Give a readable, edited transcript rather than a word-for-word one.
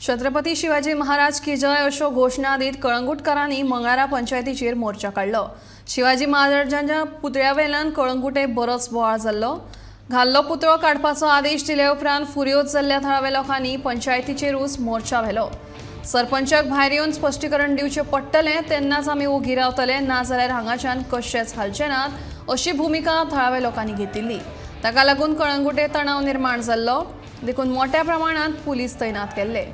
छत्रपती शिवाजी महाराज की जय अशो घोषणा दीत कळंगुटकारांनी मंगळारा पंचायतीचेर मोर्चा काढलो। शिवाजी महाराजांच्या पुतळ्यावेल्यान कळंगुटे बरोच बोवाळ जाल्लो। घाल्लो पुतळो काडपाचो आदेश दिले उपरांत फुर्योज जाल्ल्या थळाव्या लोकांनी पंचायतीचेरूच मोर्चा व्हेलो। सरपंचाक भायर येवन स्पश्टीकरण दिवचें पडटलें तेन्नाच आमी ओगी रावतले, नाजाल्यार हांगाच्यान कशेंच हालचे नात अशी भुमिका थळाव्या लोकांनी घेतिल्ली। ताका लागून कळंगुटे तणाव निर्माण जाल्लो, देखून मोठ्या प्रमाणात पुलीस तैनात केल्ले।